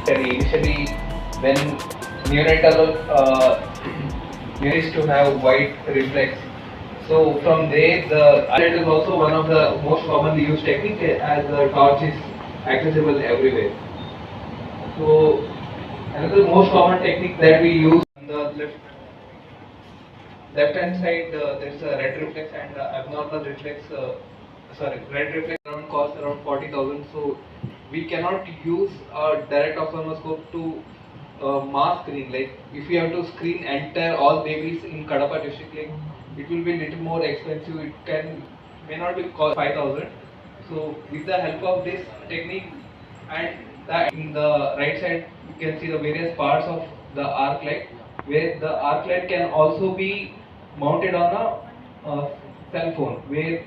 Initially, when neonatal used to have white reflex, so from there the it is also one of the most commonly used technique, as the torch is accessible everywhere. So another most common technique that we use on the left hand side, there is a red reflex and abnormal reflex. Red reflex around cost around 40,000. So we cannot use a direct ophthalmoscope to mass screen. Like if you have to screen entire all babies in Kadapa district, like it will be little more expensive. It may not be cost 5,000. So with the help of this technique, and that in the right side you can see the various parts of the arc light, where the arc light can also be mounted on a cell phone, where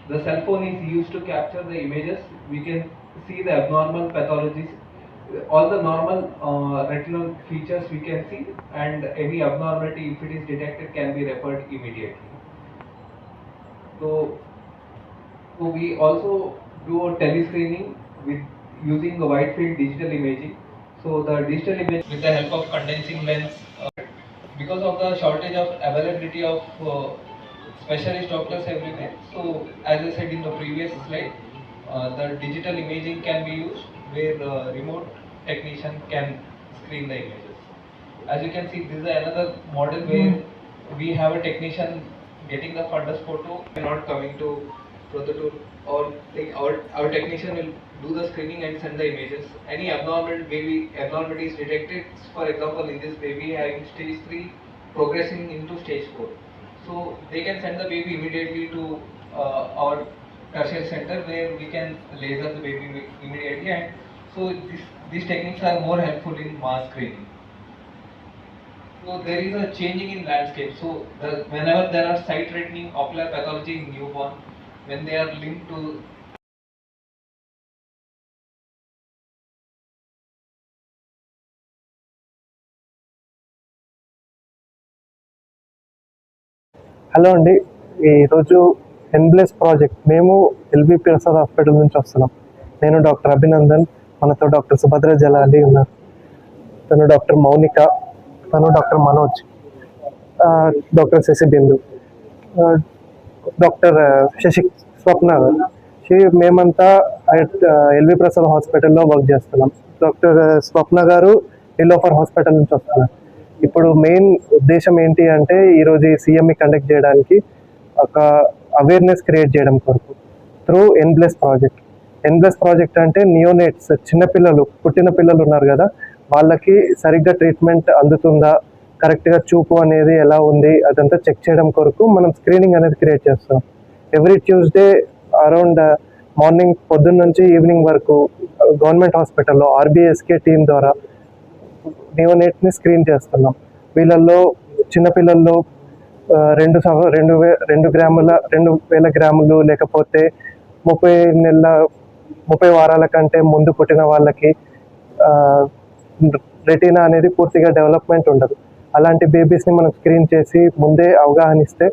the cell phone is used to capture the images. We can see the abnormal pathologies, all the normal retinal features we can see, and any abnormality, if it is detected, can be referred immediately. So we also do a telescreening with using the wide field digital imaging. So the digital image with the help of condensing lens, because of the shortage of availability of specialist doctors everywhere. So as I said in the previous slide, the digital imaging can be used, where remote technician can screen the images. As you can see, this is another model where we have a technician getting the fundus photo and not coming to Prototool, or our technician will do the screening and send the images. Any abnormality is detected, for example in this baby having stage 3 progressing into stage 4. So they can send the baby immediately to our tertiary center, where we can laser the baby immediately, and so these techniques are more helpful in mass screening. So there is a changing in landscape. So whenever there are sight-threatening ocular pathology in newborn, when they are linked to hello అండి, ఈరోజు ఎన్బ్లెస్ project మేము LV Prasad hospital నుంచి వస్తున్నాం. నేను doctor Abhinandan, మనతో doctor Subhadra జలాలి ఉన్నారు, తను doctor Mounika, తను doctor Manoj, doctor Shashibindu, doctor Shashi Swapna. మేమంతా ఎల్వి ప్రసాద్ హాస్పిటల్లో వర్క్ చేస్తున్నాం. డాక్టర్ స్వప్న గారు నిలోఫర్ హాస్పిటల్ నుంచి వస్తున్నారు. ఇప్పుడు మెయిన్ ఉద్దేశం ఏంటి అంటే, ఈరోజు ఈ సిఎంఈ కండక్ట్ చేయడానికి ఒక అవేర్నెస్ క్రియేట్ చేయడం కొరకు త్రూ ఎన్బ్లెస్ ప్రాజెక్ట్. ఎన్బ్లెస్ ప్రాజెక్ట్ అంటే నియోనేట్స్, చిన్నపిల్లలు, పుట్టిన పిల్లలు ఉన్నారు కదా, వాళ్ళకి సరిగ్గా ట్రీట్మెంట్ అందుతుందా, కరెక్ట్గా చూపు అనేది ఎలా ఉంది, అదంతా చెక్ చేయడం కొరకు మనం స్క్రీనింగ్ అనేది క్రియేట్ చేస్తాం. ఎవ్రీ ట్యూస్డే అరౌండ్ మార్నింగ్ పొద్దున్న నుంచి ఈవినింగ్ వరకు గవర్నమెంట్ హాస్పిటల్లో ఆర్బీఎస్కే టీం ద్వారా నియోనేట్ని స్క్రీన్ చేస్తున్నాం. వీళ్ళల్లో చిన్నపిల్లల్లో 2,000 గ్రాములు లేకపోతే 30 వారాల కంటే ముందు పుట్టిన వాళ్ళకి రెటీనా అనేది పూర్తిగా డెవలప్మెంట్ ఉండదు. అలాంటి బేబీస్ని మనం స్క్రీన్ చేసి ముందే అవగాహన ఇస్తే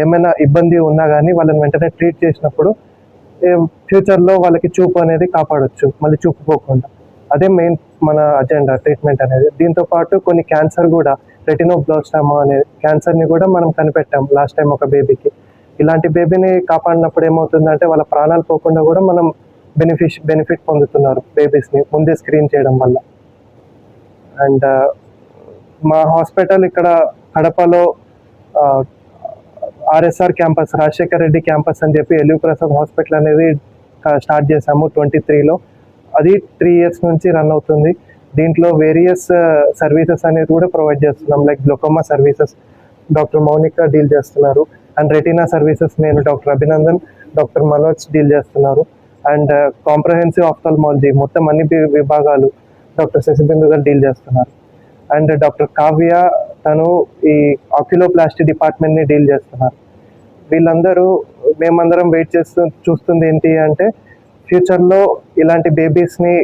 ఏమైనా ఇబ్బంది ఉన్నా కానీ వాళ్ళని వెంటనే ట్రీట్ చేసినప్పుడు ఫ్యూచర్లో వాళ్ళకి చూపు అనేది కాపాడొచ్చు, మళ్ళీ చూపు పోకుండా. అదే మెయిన్ మన అజెండా, ట్రీట్మెంట్ అనేది. దీంతో పాటు కొన్ని క్యాన్సర్ కూడా, రెటినోబ్లాస్టమా అనే క్యాన్సర్ని కూడా మనం కనిపెట్టాం లాస్ట్ టైం ఒక బేబీకి. ఇలాంటి బేబీని కాపాడినప్పుడు ఏమవుతుందంటే వాళ్ళ ప్రాణాలు పోకుండా కూడా మనం బెనిఫిట్ పొందుతున్నారు బేబీస్ని ముందే స్క్రీన్ చేయడం వల్ల. అండ్ మా హాస్పిటల్ ఇక్కడ కడపలో RSR campus, Rajasekhar Reddy campus అని చెప్పి ఎల్వి ప్రసాద్ హాస్పిటల్ అనేది స్టార్ట్ చేసాము 23లో. అది 3 years నుంచి రన్ అవుతుంది. దీంట్లో వేరియస్ సర్వీసెస్ అనేది కూడా ప్రొవైడ్ చేస్తున్నాం. Like glaucoma services doctor Mounika deal చేస్తున్నారు, అండ్ రెటీనా సర్వీసెస్ నేను doctor Abhinandan, doctor Manoj deal చేస్తున్నారు, అండ్ కాంప్రహెన్సివ్ ఆఫ్థాల్మాలజీ మొత్తం అన్ని విభాగాలు డాక్టర్ శశిబిందు గారు డీల్ చేస్తున్నారు. అండ్ డాక్టర్ కావ్య తను ఈ ఆక్యులోప్లాస్టీ డిపార్ట్మెంట్ని డీల్ చేస్తున్నారు. వీళ్ళందరూ మేమందరం వెయిట్ చూస్తుంది ఏంటి అంటే ఫ్యూచర్లో ఇలాంటి బేబీస్ని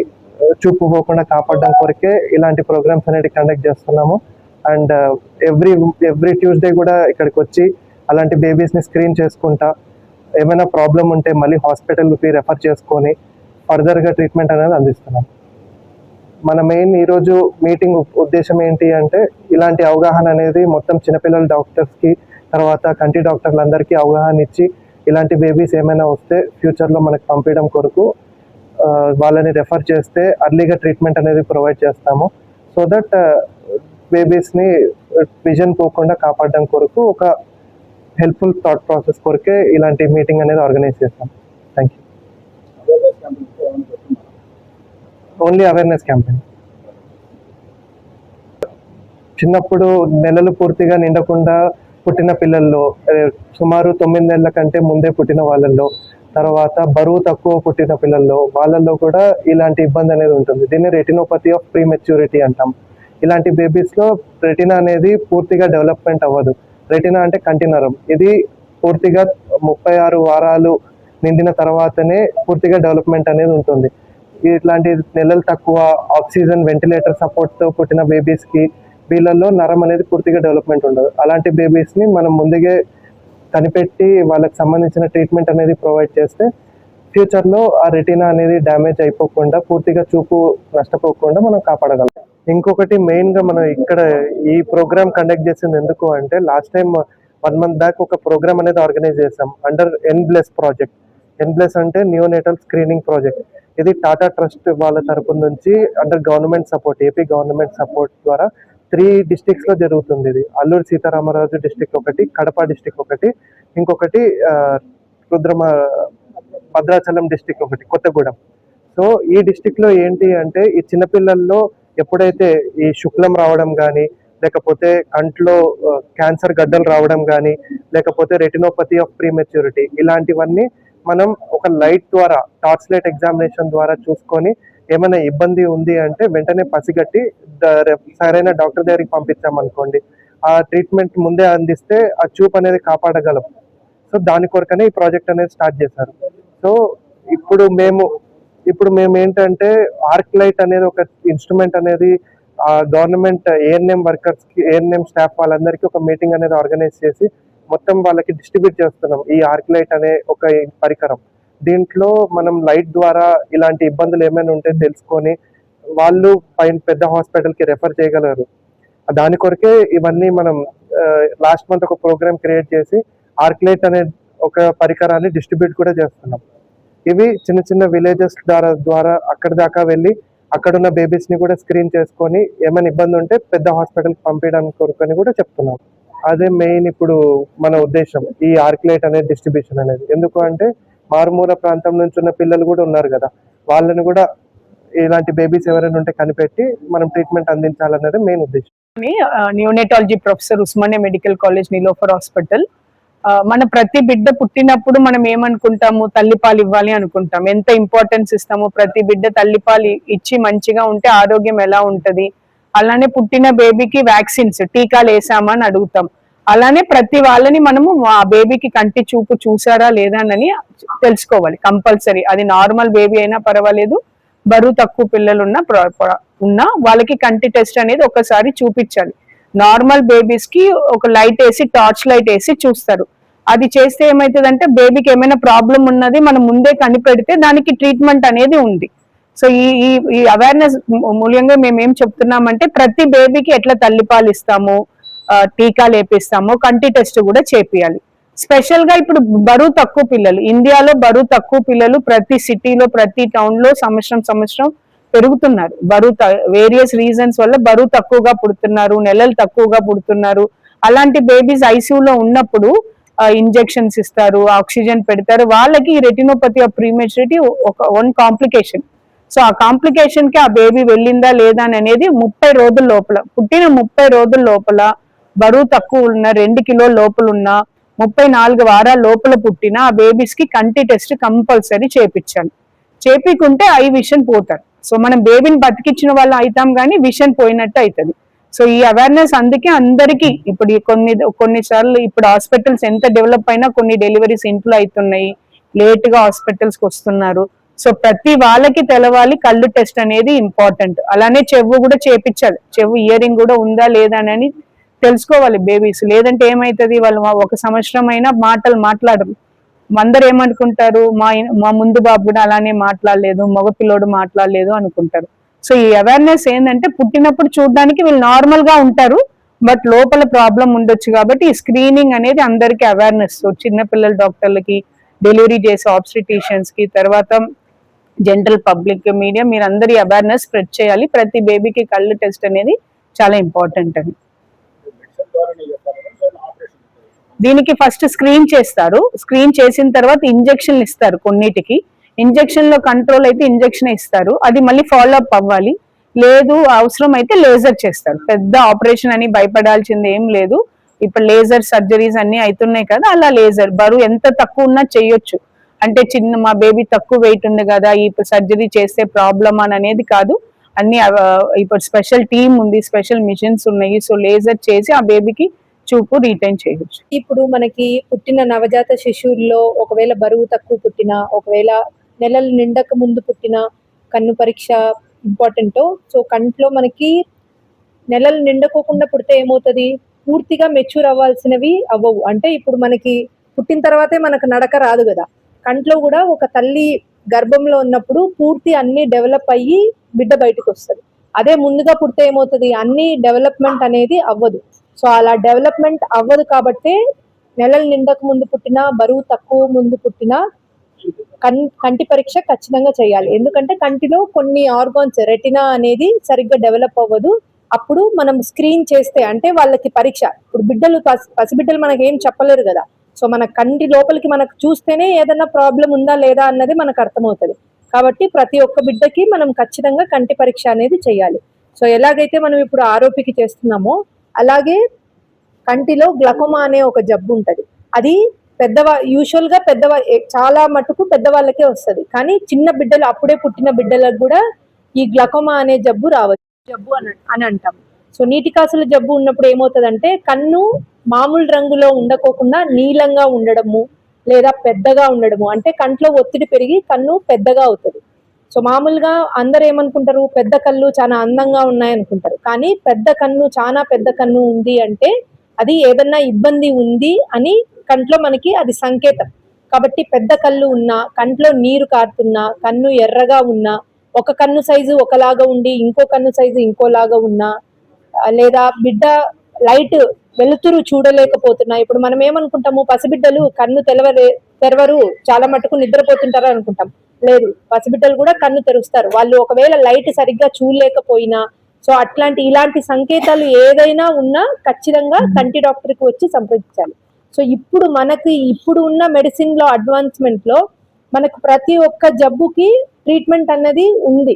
చూపుకోకుండా కాపాడడం కొరకే ఇలాంటి ప్రోగ్రామ్స్ అనేవి కండక్ట్ చేస్తున్నాము. అండ్ ఎవ్రీ ట్యూస్డే కూడా ఇక్కడికి వచ్చి అలాంటి బేబీస్ని స్క్రీన్ చేసుకుంటా ఏమైనా ప్రాబ్లం ఉంటే మళ్ళీ హాస్పిటల్కి రెఫర్ చేసుకొని ఫర్దర్గా ట్రీట్మెంట్ అనేది అందిస్తున్నాం. మన మెయిన్ ఈరోజు మీటింగ్ ఉద్దేశం ఏంటి అంటే ఇలాంటి అవగాహన అనేది మొత్తం చిన్నపిల్లల డాక్టర్స్కి, తర్వాత కంటి డాక్టర్లందరికీ అవగాహన ఇచ్చి ఇలాంటి బేబీస్ ఏమైనా వస్తే ఫ్యూచర్లో మనకు పంపించడం కొరకు వాళ్ళని రెఫర్ చేస్తే అర్లీగా ట్రీట్మెంట్ అనేది ప్రొవైడ్ చేస్తాము. సో దట్ బేబీస్ని విజన్ పోకుండా కాపాడడం కొరకు ఒక హెల్ప్ఫుల్ థాట్ ప్రాసెస్ కొరకే ఇలాంటి మీటింగ్ అనేది ఆర్గనైజ్ చేస్తాం. Thank you. Only awareness campaign. చిన్నప్పుడు నెలలు పూర్తిగా నిండకుండా పుట్టిన పిల్లల్లో, సుమారు 9 నెలల కంటే ముందే పుట్టిన వాళ్ళల్లో, తర్వాత బరువు తక్కువ పుట్టిన పిల్లల్లో, వాళ్ళల్లో కూడా ఇలాంటి ఇబ్బంది అనేది ఉంటుంది. దీన్ని రెటినోపతి ఆఫ్ ప్రీమెచ్యూరిటీ అంటాం. ఇలాంటి బేబీస్లో రెటినా అనేది పూర్తిగా డెవలప్మెంట్ అవ్వదు. రెటినా అంటే కంటి నరం. ఇది పూర్తిగా 36 వారాలు నిండిన తర్వాతనే పూర్తిగా డెవలప్మెంట్ అనేది ఉంటుంది. ఇట్లాంటి నెలలు తక్కువ ఆక్సిజన్ వెంటిలేటర్ సపోర్ట్తో పుట్టిన బేబీస్కి వీళ్ళల్లో నరం అనేది పూర్తిగా డెవలప్మెంట్ ఉండదు. అలాంటి బేబీస్ని మనం ముందుగా కనిపెట్టి వాళ్ళకి సంబంధించిన ట్రీట్మెంట్ అనేది ప్రొవైడ్ చేస్తే ఫ్యూచర్లో ఆ రెటీనా అనేది డ్యామేజ్ అయిపోకుండా, పూర్తిగా చూపు నష్టపోకుండా మనం కాపాడగలం. ఇంకొకటి మెయిన్గా మనం ఇక్కడ ఈ ప్రోగ్రామ్ కండక్ట్ చేసింది ఎందుకు అంటే లాస్ట్ టైం 1 month బ్యాక్ ఒక ప్రోగ్రామ్ అనేది ఆర్గనైజ్ చేసాం అండర్ ఎన్బ్లెస్ ప్రాజెక్ట్. ఎన్బ్లెస్ అంటే నియోనేటల్ స్క్రీనింగ్ ప్రాజెక్ట్. ఇది టాటా ట్రస్ట్ వాళ్ళ తరపు నుంచి under government support, AP government support ద్వారా 3 districtsలో జరుగుతుంది. ఇది అల్లూరు సీతారామరాజు డిస్టిక్ ఒకటి, కడప డిస్టిక్ ఒకటి, ఇంకొకటి భద్రాచలం డిస్టిక్ ఒకటి, కొత్తగూడెం. సో ఈ డిస్టిక్లో ఏంటి అంటే ఈ చిన్నపిల్లల్లో ఎప్పుడైతే ఈ శుక్లం రావడం కానీ, లేకపోతే కంట్లో క్యాన్సర్ గడ్డలు రావడం కానీ, లేకపోతే రెటినోపతి ఆఫ్ ప్రీమెచ్యూరిటీ, ఇలాంటివన్నీ మనం ఒక లైట్ ద్వారా, టార్చ్ లైట్ ఎగ్జామినేషన్ ద్వారా చూసుకొని ఏమైనా ఇబ్బంది ఉంది అంటే వెంటనే పసిగట్టి సరైన డాక్టర్ దగ్గరికి పంపించామనుకోండి, ఆ ట్రీట్మెంట్ ముందే అందిస్తే ఆ చూపు అనేది కాపాడగలం. సో దాని కొరకనే ఈ ప్రాజెక్ట్ అనేది స్టార్ట్ చేశారు. సో ఇప్పుడు మేము ఏంటంటే ఆర్క్ లైట్ అనేది ఒక ఇన్స్ట్రుమెంట్ అనేది గవర్నమెంట్ ఏఎన్ఎం వర్కర్స్కి, ఏఎన్ఎం స్టాఫ్ వాళ్ళందరికీ ఒక మీటింగ్ అనేది ఆర్గనైజ్ చేసి మొత్తం వాళ్ళకి డిస్ట్రిబ్యూట్ చేస్తున్నాం ఈ ఆర్క్ లైట్ అనే ఒక పరికరం. దీంట్లో మనం లైట్ ద్వారా ఇలాంటి ఇబ్బందులు ఏమైనా ఉంటే తెలుసుకొని వాళ్ళు పైన పెద్ద హాస్పిటల్కి రెఫర్ చేయగలరు. దాని కొరకే ఇవన్నీ మనం లాస్ట్ మంత్ ఒక ప్రోగ్రామ్ క్రియేట్ చేసి ఆర్క్ లైట్ అనే ఒక పరికరాన్ని డిస్ట్రిబ్యూట్ కూడా చేస్తున్నాం. ఇవి చిన్న చిన్న విలేజెస్ ద్వారా అక్కడి దాకా వెళ్ళి అక్కడున్న బేబీస్ని కూడా స్క్రీన్ చేసుకొని ఏమైనా ఇబ్బంది ఉంటే పెద్ద హాస్పిటల్కి పంపించడానికి కొరకని కూడా చెప్తున్నాం. అదే మెయిన్ ఇప్పుడు మన ఉద్దేశం ఈ ఆర్క్ లైట్ అనేది డిస్ట్రిబ్యూషన్ అనేది. ఎందుకు అంటే మారుమూల ప్రాంతం నుంచి ఉన్న పిల్లలు కూడా ఉన్నారు కదా, వాళ్ళని కూడా ఇలాంటి బేబీస్ ఎవరైనా ఉంటే కనిపెట్టి మనం ట్రీట్మెంట్ అందించాలనేది మెయిన్ ఉద్దేశం. Neonatology professor, Osmania medical college, Niloufer hospital. మన ప్రతి బిడ్డ పుట్టినప్పుడు మనం ఏమనుకుంటాము, తల్లిపాలు ఇవ్వాలి అనుకుంటాం. ఎంత ఇంపార్టెన్స్ ఇస్తాము, ప్రతి బిడ్డ తల్లిపాలు ఇచ్చి మంచిగా ఉంటే ఆరోగ్యం ఎలా ఉంటది. అలానే పుట్టిన బేబీకి వ్యాక్సిన్స్, టీకాలు వేసామా అని అడుగుతాం. అలానే ప్రతి వాళ్ళని మనము ఆ బేబీకి కంటి చూపు చూసారా లేదా అని తెలుసుకోవాలి కంపల్సరీ. అది నార్మల్ బేబీ అయినా పర్వాలేదు, బరువు తక్కువ పిల్లలు ఉన్నా వాళ్ళకి కంటి టెస్ట్ అనేది ఒకసారి చూపించాలి. నార్మల్ బేబీస్ కి ఒక లైట్ వేసి, టార్చ్ లైట్ వేసి చూస్తారు. అది చేస్తే ఏమవుతుందంటే బేబీకి ఏమైనా ప్రాబ్లం ఉన్నది మనం ముందే కనిపెడితే దానికి ట్రీట్మెంట్ అనేది ఉంది. సో ఈ అవేర్నెస్ మూల్యంగా మేము ఏం చెప్తున్నామంటే ప్రతి బేబీకి ఎట్లా తల్లిపాలు ఇస్తాము, టీకాలు వేపిస్తాము, కంటి టెస్ట్ కూడా చేపియాలి. స్పెషల్ గా ఇప్పుడు బరువు తక్కువ పిల్లలు, ఇండియాలో బరువు తక్కువ పిల్లలు ప్రతి సిటీలో, ప్రతి టౌన్ లో సంవత్సరం పెరుగుతున్నారు. వేరియస్ రీజన్స్ వల్ల బరువు తక్కువగా పుడుతున్నారు, నెలలు తక్కువగా పుడుతున్నారు. అలాంటి బేబీస్ ఐసీయూలో ఉన్నప్పుడు ఇంజెక్షన్స్ ఇస్తారు, ఆక్సిజన్ పెడతారు. వాళ్ళకి retinopathy of prematurity one complication. So ఆ కాంప్లికేషన్ కి ఆ బేబీ వెళ్ళిందా లేదా అనేది 30 రోజుల లోపల, పుట్టిన 30 రోజుల లోపల బరువు తక్కువ ఉన్న 2 కిలోల లోపల ఉన్న 34 వారాల లోపల పుట్టిన ఆ బేబీస్ కి కంటి టెస్ట్ కంపల్సరీ చేపించాలి. చేపించుకుంటే ఐ విషన్ పోతారు. సో మనం బేబీని బతికించిన వాళ్ళు అవుతాం కానీ విషన్ పోయినట్టు అవుతుంది. సో ఈ అవేర్నెస్ అందుకే అందరికీ ఇప్పుడు కొన్నిసార్లు ఇప్పుడు హాస్పిటల్స్ ఎంత డెవలప్ అయినా కొన్ని డెలివరీస్ ఇంట్లో అవుతున్నాయి, లేట్ గా హాస్పిటల్స్ కి వస్తున్నారు. సో ప్రతి వాళ్ళకి తెలవాలి కళ్ళు టెస్ట్ అనేది ఇంపార్టెంట్. అలానే చెవు కూడా చేపించాలి, చెవు ఇయరింగ్ కూడా ఉందా లేదా అని తెలుసుకోవాలి బేబీస్. లేదంటే ఏమైతుంది, వాళ్ళు 1 సంవత్సరం అయినా మాటలు మాట్లాడరు. అందరు ఏమనుకుంటారు, మా ముందు బాబు కూడా అలానే మాట్లాడలేదు, మగ పిల్లోడు మాట్లాడలేదు అనుకుంటారు. సో ఈ అవేర్నెస్ ఏంటంటే పుట్టినప్పుడు చూడడానికి వీళ్ళు నార్మల్ గా ఉంటారు, బట్ లోపల ప్రాబ్లం ఉండొచ్చు. కాబట్టి ఈ స్క్రీనింగ్ అనేది అందరికీ అవేర్నెస్. సో చిన్నపిల్లల డాక్టర్లకి, డెలివరీ చేసే ఆబ్స్టిటిషియన్స్ కి, తర్వాత జనరల్ పబ్లిక్, మీడియా, మీరు అందరి అవేర్నెస్ స్ప్రెడ్ చేయాలి. ప్రతి బేబీకి కళ్ళు టెస్ట్ అనేది చాలా ఇంపార్టెంట్ అని. దీనికి ఫస్ట్ స్క్రీన్ చేస్తారు. స్క్రీన్ చేసిన తర్వాత ఇంజెక్షన్లు ఇస్తారు. కొన్నిటికి ఇంజెక్షన్ లో కంట్రోల్ అయితే ఇంజెక్షన్ ఇస్తారు, అది మళ్ళీ ఫాలో అప్ అవ్వాలి. లేదు అవసరం అయితే లేజర్ చేస్తారు. పెద్ద ఆపరేషన్ అని భయపడాల్సింది ఏం లేదు. ఇప్పుడు లేజర్ సర్జరీస్ అన్ని అవుతున్నాయి కదా, అలా లేజర్ బరువు ఎంత తక్కువ ఉన్నా చేయొచ్చు. అంటే మా బేబీ తక్కువ వెయిట్ ఉంది కదా, ఇప్పుడు సర్జరీ చేస్తే ప్రాబ్లమ్ అని అనేది కాదు. అన్ని ఇప్పుడు స్పెషల్ టీమ్ ఉంది, స్పెషల్ మిషన్స్ ఉన్నాయి. సో లేజర్ చేసి ఆ బేబీకి చూపు రీటైన్ చేయొచ్చు. ఇప్పుడు మనకి పుట్టిన నవజాత శిశువుల్లో ఒకవేళ బరువు తక్కువ పుట్టిన, ఒకవేళ నెలలు నిండక ముందు పుట్టిన కన్ను పరీక్ష ఇంపార్టెంటో, సో కంట్లో మనకి నెలలు నిండకోకుండా పుడితే ఏమవుతుంది, పూర్తిగా మెచ్యూర్ అవ్వాల్సినవి అవ్వవు. అంటే ఇప్పుడు మనకి పుట్టిన తర్వాతే మనకు నడక రాదు కదా, కంట్లో కూడా ఒక తల్లి గర్భంలో ఉన్నప్పుడు పూర్తి అన్ని డెవలప్ అయ్యి బిడ్డ బయటకు వస్తుంది. అదే ముందుగా పుడితే ఏమవుతుంది, అన్ని డెవలప్మెంట్ అనేది అవ్వదు. సో అలా డెవలప్మెంట్ అవ్వదు కాబట్టి నెలలు నిండక ముందు పుట్టినా, బరువు తక్కువ ముందు పుట్టినా కంటి పరీక్ష ఖచ్చితంగా చేయాలి. ఎందుకంటే కంటిలో కొన్ని ఆర్గాన్స్, రెటినా అనేది సరిగ్గా డెవలప్ అవ్వదు. అప్పుడు మనం స్క్రీన్ చేస్తే, అంటే వాళ్ళకి పరీక్ష, ఇప్పుడు పసిబిడ్డలు మనకి ఏం చెప్పలేరు కదా, సో మన కంటి లోపలికి మనకు చూస్తేనే ఏదైనా ప్రాబ్లం ఉందా లేదా అన్నది మనకు అర్థమవుతుంది. కాబట్టి ప్రతి ఒక్క బిడ్డకి మనం ఖచ్చితంగా కంటి పరీక్ష అనేది చేయాలి. సో ఎలాగైతే మనం ఇప్పుడు ఆరోపికి చేస్తున్నామో అలాగే కంటిలో గ్లకోమా అనే ఒక జబ్బు ఉంటుంది. అది యూజువల్ గా చాలా మటుకు పెద్దవాళ్ళకే వస్తుంది, కానీ చిన్న బిడ్డలు, అప్పుడే పుట్టిన బిడ్డలకు కూడా ఈ గ్లకోమా అనే జబ్బు రావచ్చు, జబ్బు అని అంటాం. సో నీటి కాసుల జబ్బు ఉన్నప్పుడు ఏమవుతుందంటే కన్ను మామూలు రంగులో ఉండకోకుండా నీలంగా ఉండడము, లేదా పెద్దగా ఉండడము, అంటే కంట్లో ఒత్తిడి పెరిగి కన్ను పెద్దగా అవుతుంది. సో మామూలుగా అందరు ఏమనుకుంటారు, పెద్ద కళ్ళు చాలా అందంగా ఉన్నాయి అనుకుంటారు, కానీ చాలా పెద్ద కన్ను ఉంది అంటే అది ఏదన్నా ఇబ్బంది ఉంది అని కంట్లో మనకి అది సంకేతం. కాబట్టి పెద్ద కళ్ళు ఉన్నా, కంట్లో నీరు కారుతున్నా, కన్ను ఎర్రగా ఉన్నా, ఒక కన్ను సైజు ఒకలాగా ఉండి ఇంకో కన్ను సైజు ఇంకోలాగా ఉన్నా, లేదా బిడ్డ లైట్ వెలుతురు చూడలేకపోతున్నా. ఇప్పుడు మనం ఏమనుకుంటాము, పసిబిడ్డలు కన్ను తెరవరు, చాలా మటుకు నిద్రపోతుంటారు అనుకుంటాం. లేదు, పసిబిడ్డలు కూడా కన్ను తెరుస్తారు. వాళ్ళు ఒకవేళ లైట్ సరిగ్గా చూడలేకపోయినా, సో ఇలాంటి సంకేతాలు ఏదైనా ఉన్నా ఖచ్చితంగా కంటి డాక్టర్కి వచ్చి సంప్రదించాలి. సో ఇప్పుడు ఉన్న మెడిసిన్ లో అడ్వాన్స్మెంట్ లో మనకు ప్రతి ఒక్క జబ్బుకి ట్రీట్మెంట్ అన్నది ఉంది.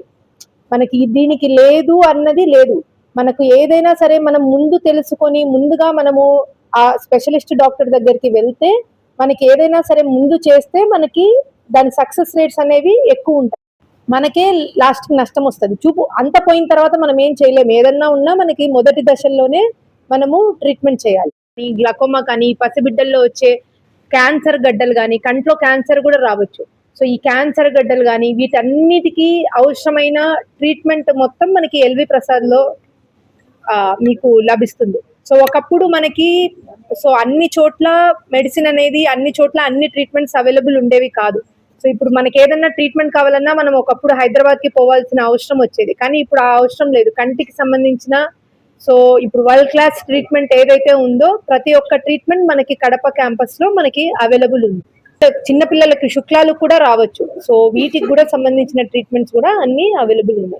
మనకి దీనికి లేదు అన్నది లేదు. మనకు ఏదైనా సరే మనం ముందు తెలుసుకొని ముందుగా మనము ఆ స్పెషలిస్ట్ డాక్టర్ దగ్గరికి వెళ్తే, మనకి ఏదైనా సరే ముందు చేస్తే మనకి దాని సక్సెస్ రేట్స్ అనేవి ఎక్కువ ఉంటాయి. మనకే లాస్ట్ కి నష్టం వస్తుంది. చూపు అంత పోయిన తర్వాత మనం ఏం చేయలేము. ఏదన్నా ఉన్నా మనకి మొదటి దశల్లోనే మనము ట్రీట్మెంట్ చేయాలి. ఈ గ్లకోమా కానీ, పసిబిడ్డల్లో వచ్చే క్యాన్సర్ గడ్డలు కానీ, కంట్లో క్యాన్సర్ కూడా రావచ్చు. సో ఈ క్యాన్సర్ గడ్డలు కానీ వీటన్నిటికీ అవసరమైన ట్రీట్మెంట్ మొత్తం మనకి ఎల్వి ప్రసాద్ లో మీకు లభిస్తుంది. సో ఒకప్పుడు మనకి అన్ని చోట్ల మెడిసిన్ అనేది అన్ని ట్రీట్మెంట్స్ అవైలబుల్ ఉండేవి కాదు. సో ఇప్పుడు మనకి ఏదన్నా ట్రీట్మెంట్ కావాలన్నా మనం ఒకప్పుడు హైదరాబాద్ కి పోవాల్సిన అవసరం వచ్చేది, కానీ ఇప్పుడు ఆ అవసరం లేదు. కంటికి సంబంధించిన ఇప్పుడు వరల్డ్ క్లాస్ ట్రీట్మెంట్ ఏదైతే ఉందో ప్రతి ఒక్క ట్రీట్మెంట్ మనకి కడప క్యాంపస్ లో మనకి అవైలబుల్ ఉంది. చిన్నపిల్లలకి శుక్లాలు కూడా రావచ్చు. సో వీటికి కూడా సంబంధించిన ట్రీట్మెంట్స్ కూడా అన్ని అవైలబుల్ ఉన్నాయి.